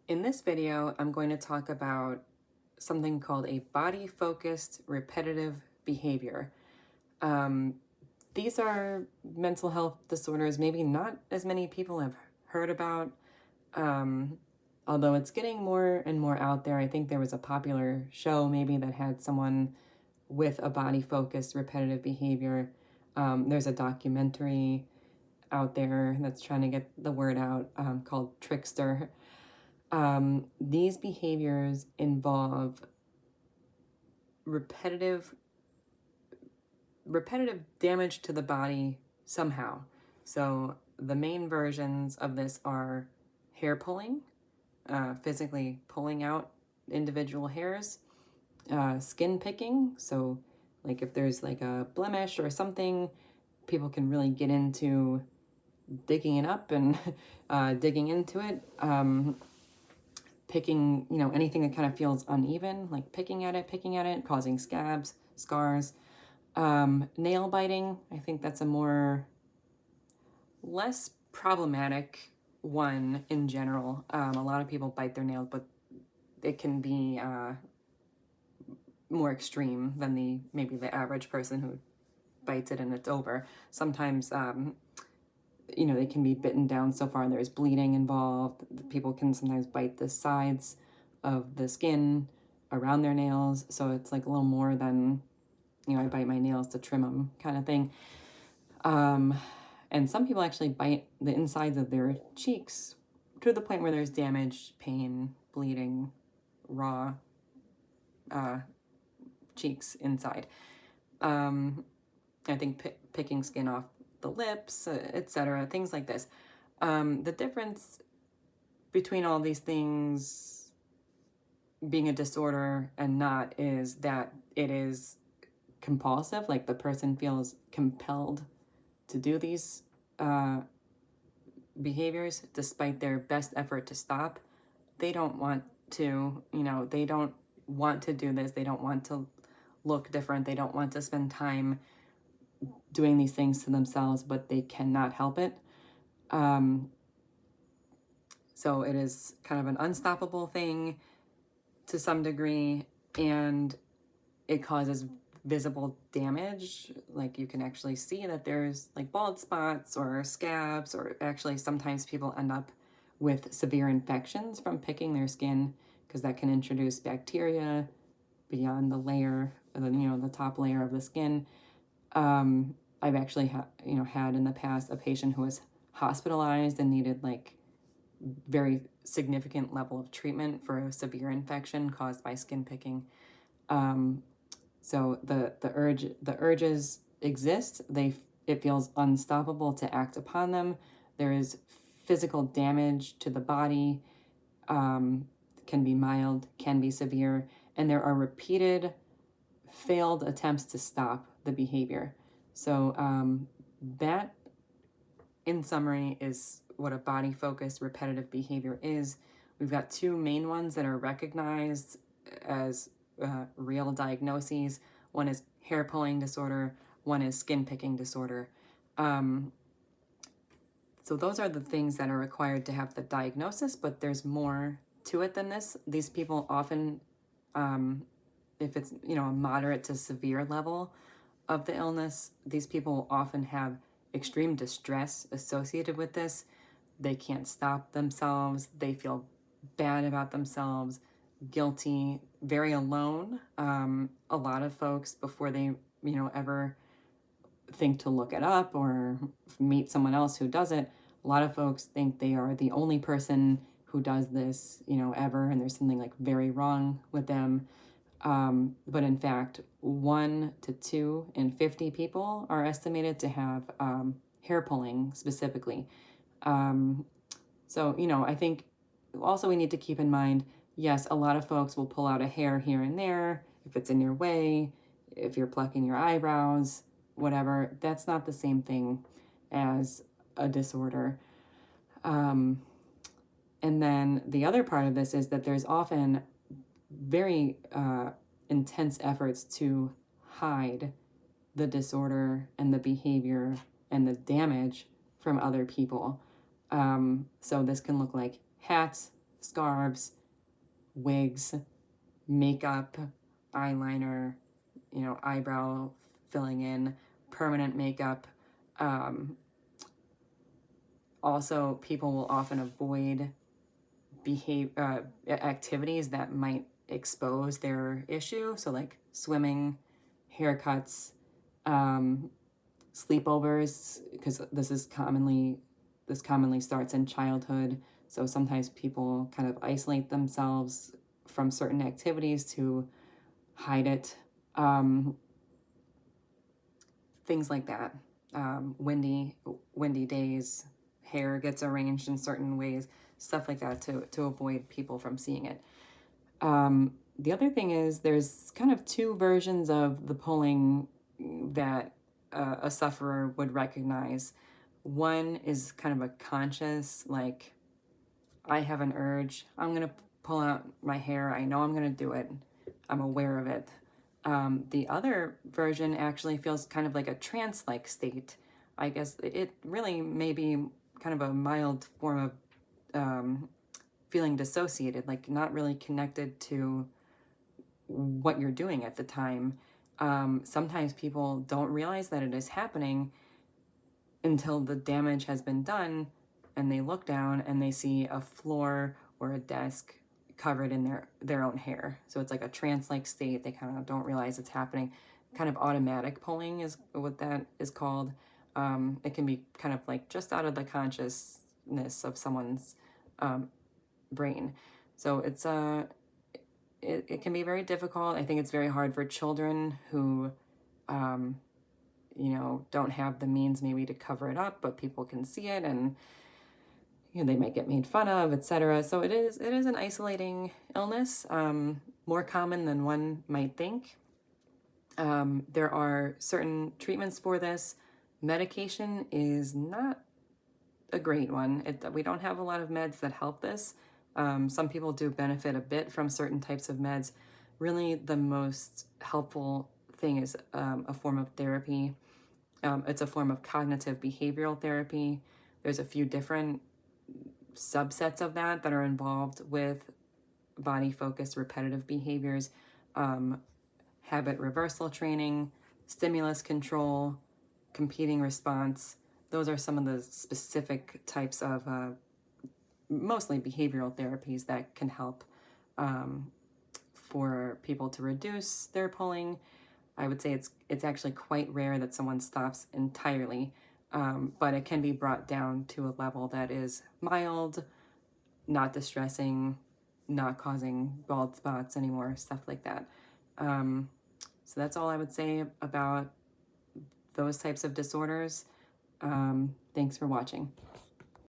In this video, I'm going to talk about something called a body-focused repetitive behavior. These are mental health disorders maybe not as many people have heard about, although it's getting more and more out there. I think there was a popular show maybe that had someone with a body-focused repetitive behavior. There's a documentary out there that's trying to get the word out called Trickster. These behaviors involve repetitive damage to the body somehow. So the main versions of this are hair pulling, physically pulling out individual hairs, skin picking. So like if there's like a blemish or something, people can really get into digging it up and digging into it. Picking, anything that kind of feels uneven, like picking at it, causing scabs, scars. Nail biting, I think that's a less problematic one in general. A lot of people bite their nails, but it can be more extreme than maybe the average person who bites it and it's over. Sometimes they can be bitten down so far there's bleeding involved. People can sometimes bite the sides of the skin around their nails, so it's like a little more than, I bite my nails to trim them kind of thing. And some people actually bite the insides of their cheeks to the point where there's damage, pain, bleeding, raw cheeks inside. I think picking skin off the lips, etc., things like this. The difference between all these things being a disorder and not is that it is compulsive, like the person feels compelled to do these behaviors despite their best effort to stop. They don't want to, they don't want to do this. They don't want to look different. They don't want to spend time doing these things to themselves, but they cannot help it. So it is kind of an unstoppable thing to some degree, and it causes visible damage. Like you can actually see that there's like bald spots or scabs, or actually sometimes people end up with severe infections from picking their skin, because that can introduce bacteria beyond the layer, the top layer of the skin. I've actually had in the past a patient who was hospitalized and needed like very significant level of treatment for a severe infection caused by skin picking. So the urges exist. It feels unstoppable to act upon them. There is physical damage to the body, can be mild, can be severe, and there are repeated failed attempts to stop the behavior. So that, in summary, is what a body-focused repetitive behavior is. We've got two main ones that are recognized as real diagnoses. One is hair pulling disorder, one is skin picking disorder. So those are the things that are required to have the diagnosis, but there's more to it than this. These people often, if it's, a moderate to severe level of the illness, these people often have extreme distress associated with this. They can't stop themselves. They feel bad about themselves, guilty, very alone. A lot of folks, before they, ever think to look it up or meet someone else who does it, a lot of folks think they are the only person who does this, ever, and there's something like very wrong with them. But in fact, 1 to 2 in 50 people are estimated to have hair pulling specifically. So, I think also we need to keep in mind, yes, a lot of folks will pull out a hair here and there if it's in your way, if you're plucking your eyebrows, whatever. That's not the same thing as a disorder. And then the other part of this is that there's often very intense efforts to hide the disorder and the behavior and the damage from other people. So this can look like hats, scarves, wigs, makeup, eyeliner, eyebrow filling in, permanent makeup. Also, people will often avoid activities that might expose their issue. So like swimming, haircuts, sleepovers, because this commonly starts in childhood. So sometimes people kind of isolate themselves from certain activities to hide it. Things like that. Windy days, hair gets arranged in certain ways, stuff like that to avoid people from seeing it. The other thing is there's kind of two versions of the pulling that a sufferer would recognize. One is kind of a conscious, like, I have an urge, I'm going to pull out my hair, I know I'm going to do it, I'm aware of it. The other version actually feels kind of like a trance-like state. I guess it really may be kind of a mild form of feeling dissociated, like not really connected to what you're doing at the time. Sometimes people don't realize that it is happening until the damage has been done, and they look down and they see a floor or a desk covered in their own hair. So it's like a trance-like state. They kind of don't realize it's happening. Kind of automatic pulling is what that is called. It can be kind of like just out of the consciousness of someone's brain. So it's it can be very difficult. I think it's very hard for children who don't have the means maybe to cover it up, but people can see it, and they might get made fun of, etc. So it is an isolating illness, more common than one might think. There are certain treatments for this. Medication is not a great one. We don't have a lot of meds that help this. Some people do benefit a bit from certain types of meds. Really, the most helpful thing is a form of therapy. It's a form of cognitive behavioral therapy. There's a few different subsets of that are involved with body-focused repetitive behaviors, habit reversal training, stimulus control, competing response. Those are some of the specific types of mostly behavioral therapies that can help for people to reduce their pulling. I would say it's actually quite rare that someone stops entirely, but it can be brought down to a level that is mild, not distressing, not causing bald spots anymore, stuff like that. So that's all I would say about those types of disorders. Thanks for watching.